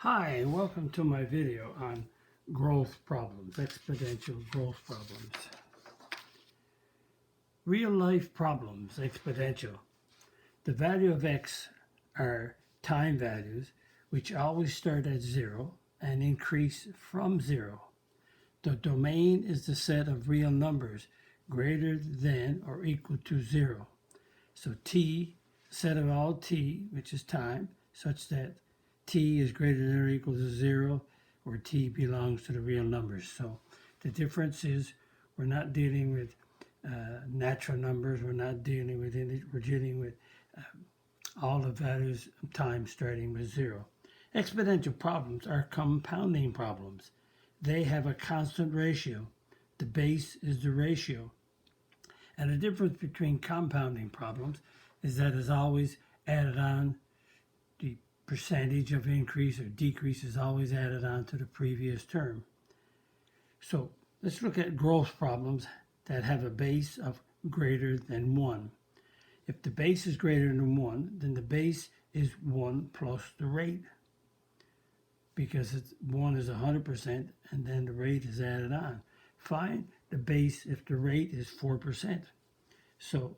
Hi, welcome to my video on growth problems, exponential growth problems. Real life problems, exponential. The value of x are time values which always start at 0 and increase from 0. The domain is the set of real numbers greater than or equal to 0. So t, set of all t, which is time, such that t is greater than or equal to 0, or t belongs to the real numbers. So the difference is we're not dealing with natural numbers, we're dealing with all the values of time starting with 0. Exponential problems are compounding problems. They have a constant ratio. The base is the ratio. And the difference between compounding problems is that it's always added on. The percentage of increase or decrease is always added on to the previous term. So let's look at growth problems that have a base of greater than 1. If the base is greater than 1, then the base is 1 plus the rate, because 1 is 100% and then the rate is added on. Find the base if the rate is 4%. So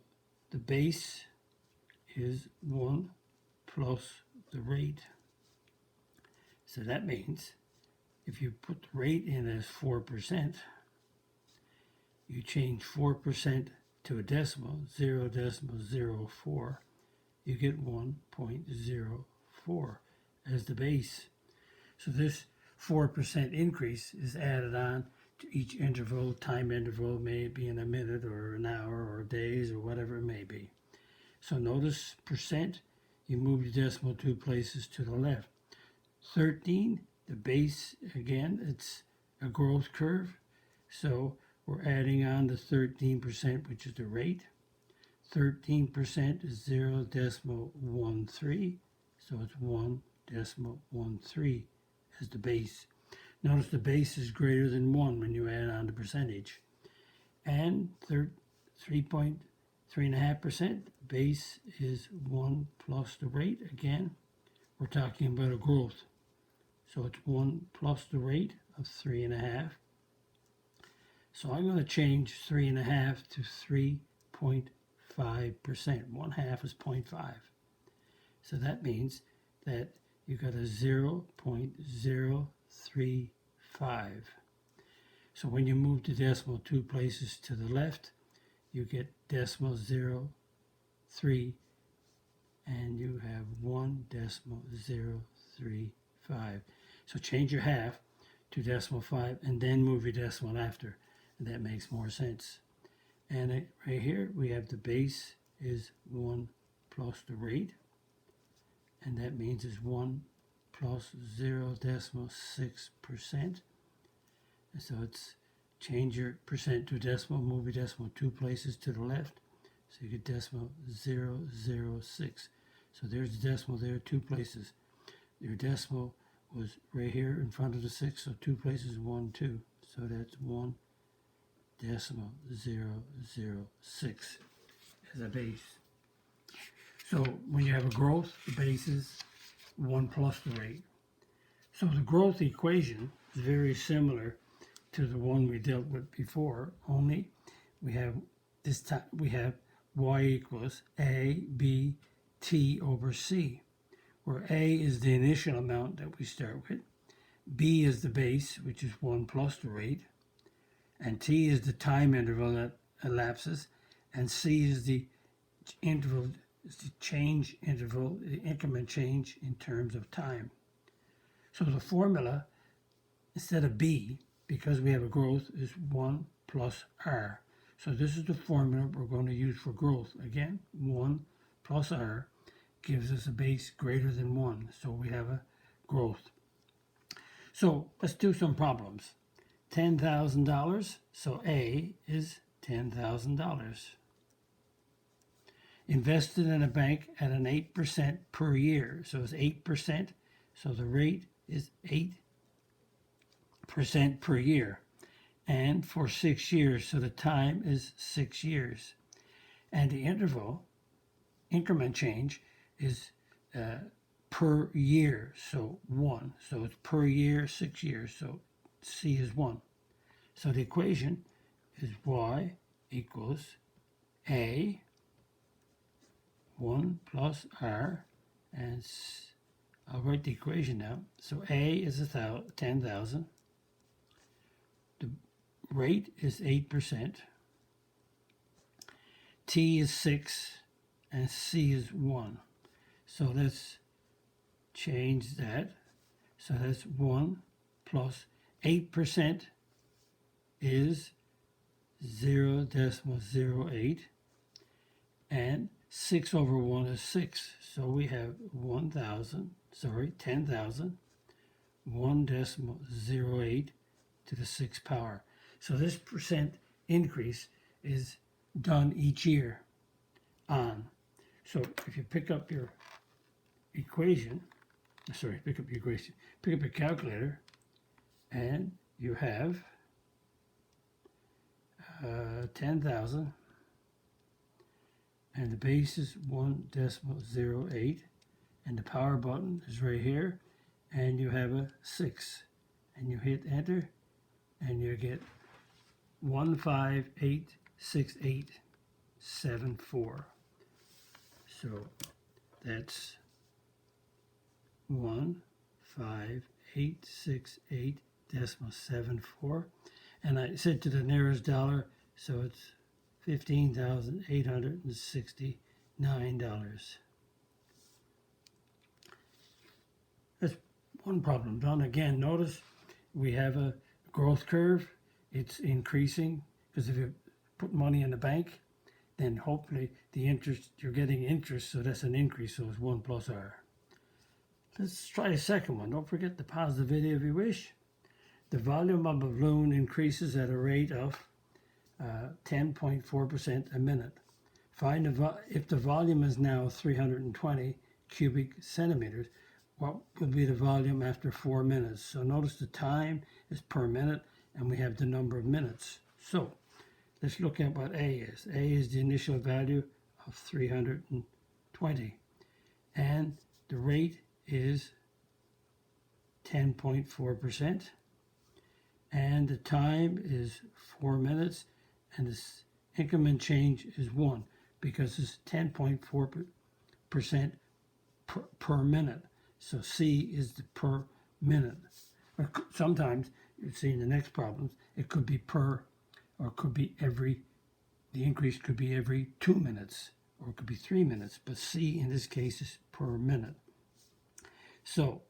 the base is 1 plus the rate. So that means if you put the rate in as 4%, you change 4% to a decimal, 0.04, you get 1.04 as the base. So this 4% increase is added on to each interval, time interval, may be in a minute or an hour or days or whatever it may be. So notice percent, you move the decimal 2 places to the left. 13, the base, again, it's a growth curve. So we're adding on the 13%, which is the rate. 13% is 0.13, so it's 1.13 as the base. Notice the base is greater than 1 when you add on the percentage. And 3.5%, base is 1 plus the rate. Again, we're talking about a growth. So it's 1 plus the rate of 3.5. So I'm going to change 3.5 to 3.5%. 1/2 is 0.5. So that means that you got a 0.035. So when you move the decimal 2 places to the left, you get decimal 0.3, and you have 1.035. So change your half to 0.5 and then move your decimal after, and that makes more sense. And right here we have the base is 1 plus the rate, and that means it's 1 plus 0.6%. And so it's change your percent to decimal, move your decimal 2 places to the left, so you get decimal 0.06. So there's the decimal there, 2 places. Your decimal was right here in front of the 6, so 2 places, 1, 2. So that's 1.006 as a base. So when you have a growth, the base is 1 plus the rate. So the growth equation is very similar to the one we dealt with before, only we have this time we have y equals a b t over c, where a is the initial amount that we start with, b is the base, which is 1 plus the rate, and t is the time interval that elapses, and c is the interval, is the change interval, the increment change in terms of time. So the formula, instead of b, because we have a growth, is 1 plus r. So this is the formula we're going to use for growth. Again, 1 plus r gives us a base greater than 1. So we have a growth. So let's do some problems. $10,000. So A is $10,000. Invested in a bank at an 8% per year. So it's 8%. So the rate is 8% per year, and for 6 years, so the time is 6 years, and the interval increment change is per year, so 1. So it's per year, 6 years, so C is 1. So the equation is y equals A 1 plus R, and I'll write the equation now. So A is 10,000. The rate is 8%. T is 6, and C is 1. So let's change that. So that's 1 plus 8% is 0.08, and 6 over 1 is 6. So we have 10,000, 1.08 to the 6th power. So this percent increase is done each year on. So if you pick up your equation, pick up your calculator, and you have 10,000, and the base is 1.08, and the power button is right here, and you have a 6, and you hit enter, and you get 15,868.74. So that's 15,868.74, and I said to the nearest dollar, so it's $15,869. That's one problem done. Again, notice we have a growth curve. It's increasing because if you put money in the bank, then hopefully the interest, you're getting interest, so that's an increase, so it's 1 plus R. Let's try a second one. Don't forget to pause the video if you wish. The volume of a balloon increases at a rate of 10.4% a minute. Find if the volume is now 320 cubic centimeters, what will be the volume after 4 minutes? So notice the time is per minute, and we have the number of minutes. So let's look at what A is. A is the initial value of 320, and the rate is 10.4%, and the time is 4 minutes, and this increment change is 1 because it's 10.4% per minute. So C is the per minute. Or sometimes you see in the next problems it could be per, or it could be the increase could be every 2 minutes, or it could be 3 minutes, but C in this case is per minute. So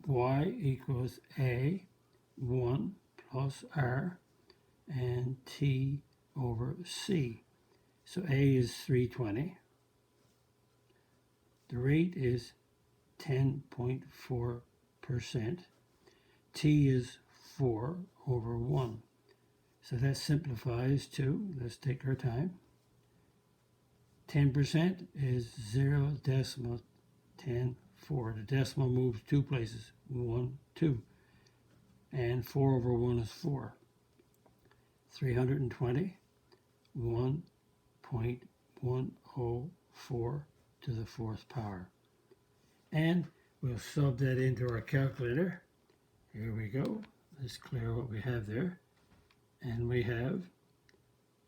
y equals A 1 plus R and T over C. So A is 320. The rate is 10.4%. T is 4 over 1. So that simplifies to, let's take our time, 10% is 0.104. The decimal moves 2 places, 1, 2. And 4 over 1 is 4. 320, 1.104 to the 4th power. And we'll sub that into our calculator. Here we go. Let's clear what we have there. And we have,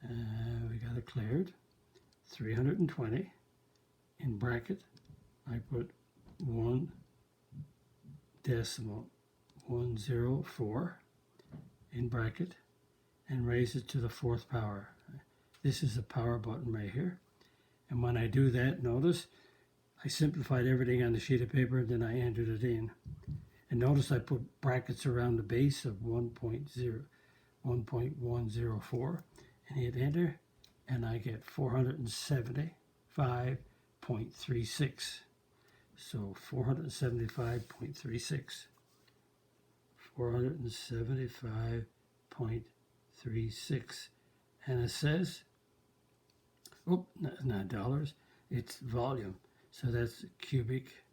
we got it cleared, 320. In bracket, I put 1.104 in bracket and raise it to the 4th power. This is the power button right here. And when I do that, notice I simplified everything on the sheet of paper, then I entered it in. And notice I put brackets around the base of 1.104 and hit enter, and I get 475.36. So 475.36. 475.36. And it says, not dollars, it's volume. So that's cubic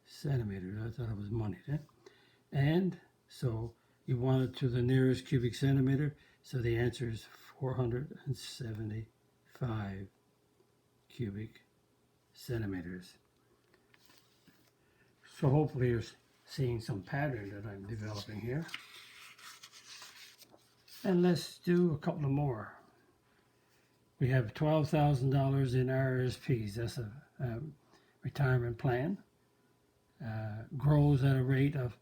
centimeters. I thought it was money then. And so you want it to the nearest cubic centimeter. So the answer is 475 cubic centimeters. So hopefully you're seeing some pattern that I'm developing here. And let's do a couple of more. We have $12,000 in RSPs. That's a retirement plan. Grows at a rate of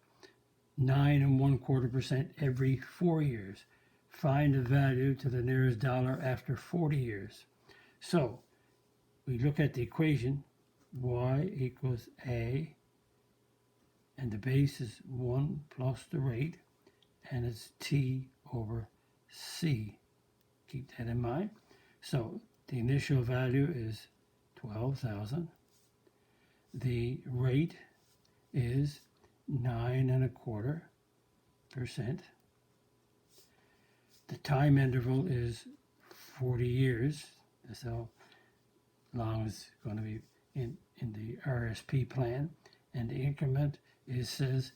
9.25% every 4 years. Find the value to the nearest dollar after 40 years. So we look at the equation. Y equals A, and the base is 1 plus the rate, and it's T over C. Keep that in mind. So the initial value is 12,000. The rate is 9.25%. The time interval is 40 years. That's how long it's going to be in the RSP plan. And the increment says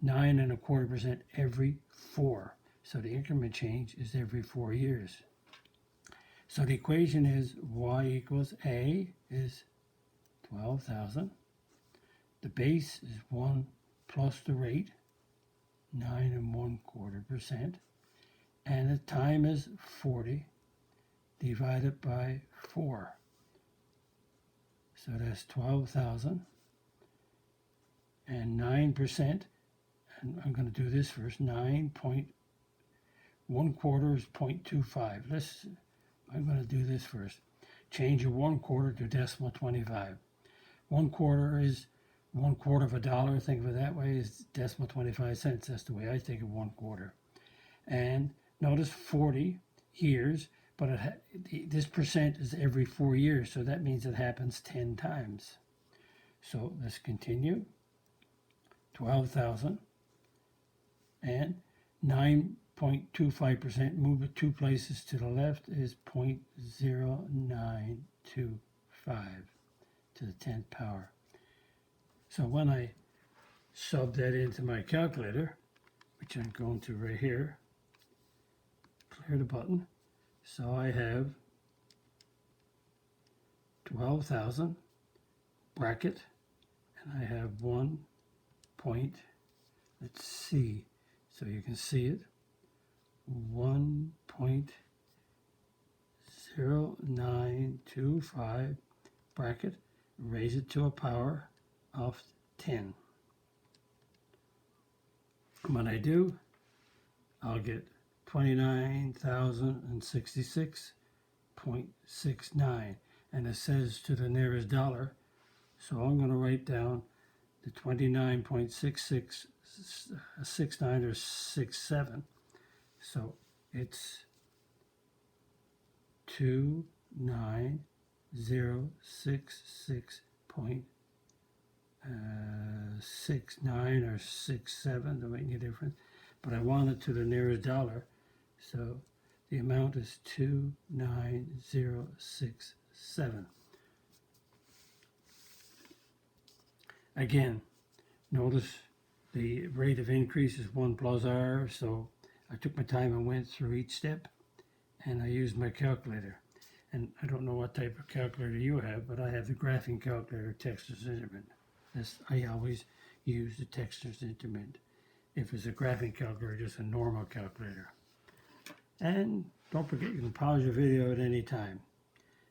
9.25% every 4. So the increment change is every 4 years. So the equation is Y equals A is 12,000. The base is 1 plus the rate, 9.25%. And the time is 40 divided by 4. So that's 12,000. And 9%, and I'm going to do this first, 9.1 quarter is 0.25. I'm going to do this first. Change a 1 quarter to decimal 25. 1 quarter is 1/4 of a dollar. Think of it that way, is decimal 25 cents. That's the way I think of 1 quarter. And notice 40 years, but this percent is every 4 years, so that means it happens 10 times. So let's continue. 12,000 and 9.25%, move it 2 places to the left, is 0.0925 to the 10th power. So when I sub that into my calculator, which I'm going to right here, clear the button. So I have 12,000 bracket, and I have 1 point, let's see, so you can see it, 1.0925 bracket, raise it to a power of 10. When I do, I'll get 29,066.69, and it says to the nearest dollar, so I'm going to write down the 29.6669 or 67. So it's 29066.69 or 67, don't make any difference. But I want it to the nearest dollar, so the amount is 29067. Again, notice the rate of increase is 1 plus R, so I took my time and went through each step, and I used my calculator. And I don't know what type of calculator you have, but I have the graphing calculator Texas Instrument. I always use the Texas Instrument. If it's a graphing calculator, just a normal calculator. And don't forget, you can pause your video at any time.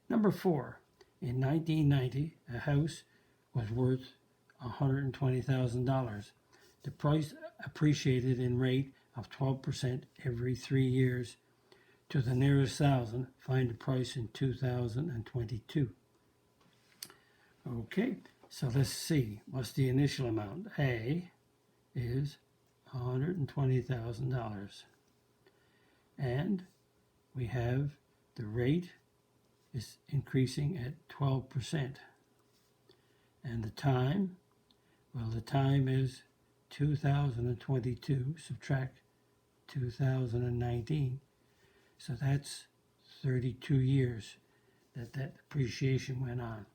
Number 4, in 1990, a house was worth $120,000. The price appreciated in rate of 12% every 3 years. To the nearest thousand, find the price in 2022. Okay, so let's see. What's the initial amount? A is $120,000. And we have the rate is increasing at 12%. And the time, well, the time is 2022, subtract 2019. So that's 32 years that appreciation went on.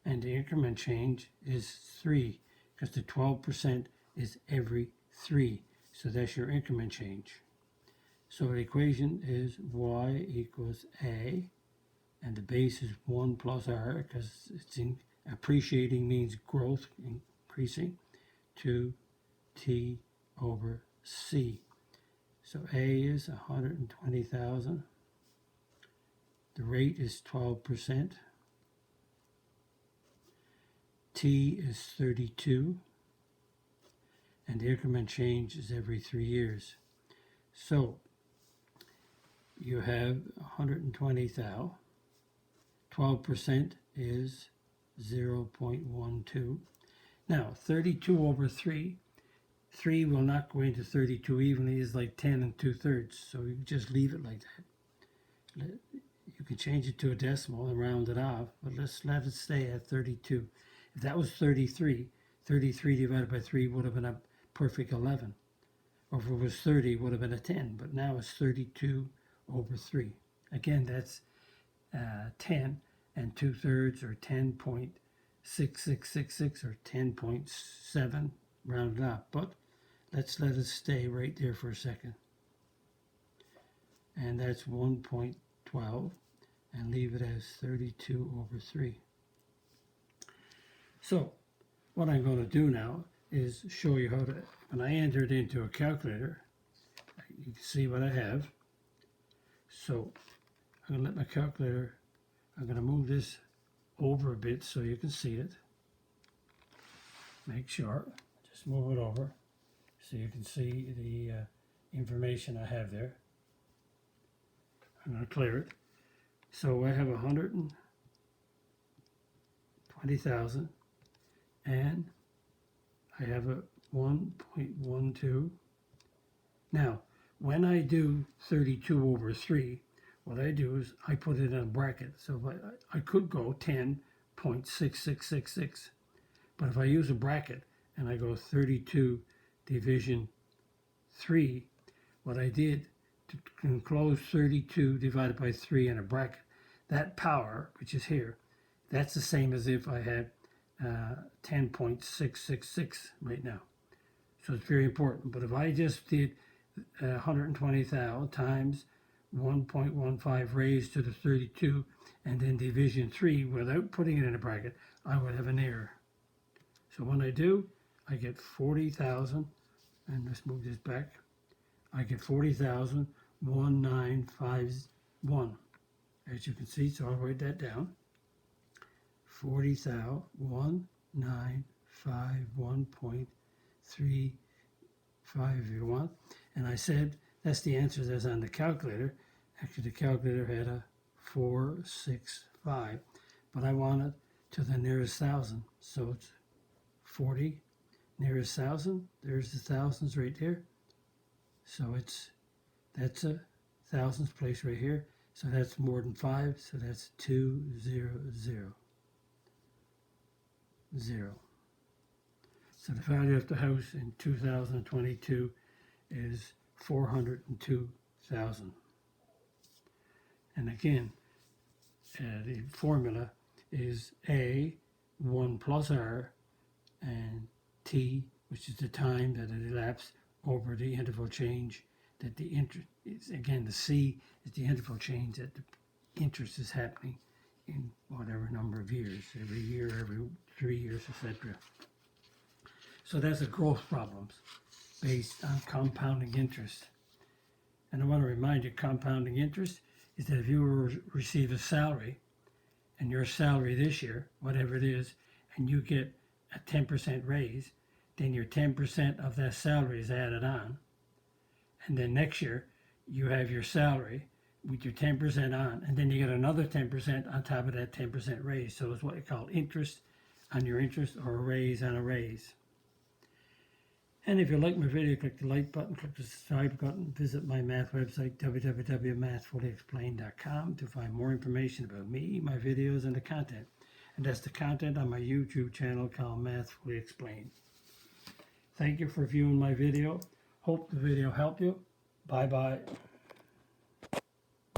And the increment change is 3, because the 12% is every 3. So that's your increment change. So the equation is Y equals A, and the base is 1 plus R, because it's appreciating means growth, increasing. 2t over c. So A is 120,000. The rate is 12%. T is 32. And the increment change is every 3 years. So you have 120,000. 12% is 0.12. Now 32 over 3. 3 will not go into 32 evenly. It's like 10 2/3. So you just leave it like that. You can change it to a decimal and round it off, but let's let it stay at 32. If that was 33, 33 divided by 3 would have been a perfect 11. Or if it was 30, it would have been a 10. But now it's 32 over 3. Again, that's 10 2/3 or 10.6666 or 10.7 rounded up. But let's let it stay right there for a second. And that's 1.12. And leave it as 32 over 3. So what I'm going to do now is show you how to, when I enter it into a calculator, you can see what I have. So I'm going to let my calculator, I'm going to move this over a bit so you can see it. Make sure, just move it over so you can see the information I have there. I'm going to clear it. So I have 120,000 and I have a 1.12. Now, when I do 32 over 3, what I do is I put it in a bracket. So if I could go 10.6666, but if I use a bracket and I go 32 division 3, what I did to enclose 32 divided by 3 in a bracket, that power, which is here, that's the same as if I had 10.666 right now. So it's very important. But if I just did 120,000 times 1.15 raised to the 32 and then division 3 without putting it in a bracket, I would have an error. So when I do, I get 40,000, and let's move this back. I get 40,1951. As you can see, so I'll write that down. 40,1951.35 and I said that's the answer that's on the calculator. Actually, the calculator had a 465, but I want it to the nearest thousand, so it's 40 nearest thousand. There's the thousands right there. So that's a thousands place right here. So that's more than 5. So that's 200. So the value of the house in 2022 is 402,000. And again, the formula is A, 1 plus R, and T, which is the time that it elapsed over the interval change that the interest is. Again, the C is the interval change that the interest is happening in whatever number of years, every year, every 3 years, etc. So that's a growth problems based on compounding interest. And I want to remind you, compounding interest is that if you receive a salary, and your salary this year, whatever it is, and you get a 10% raise, then your 10% of that salary is added on. And then next year, you have your salary with your 10% on, and then you get another 10% on top of that 10% raise. So it's what you call interest on your interest, or a raise on a raise. And if you like my video, click the like button, click the subscribe button, visit my math website, www.mathfullyexplained.com, to find more information about me, my videos, and the content. And that's the content on my YouTube channel called Math Fully Explained. Thank you for viewing my video. Hope the video helped you. Bye-bye.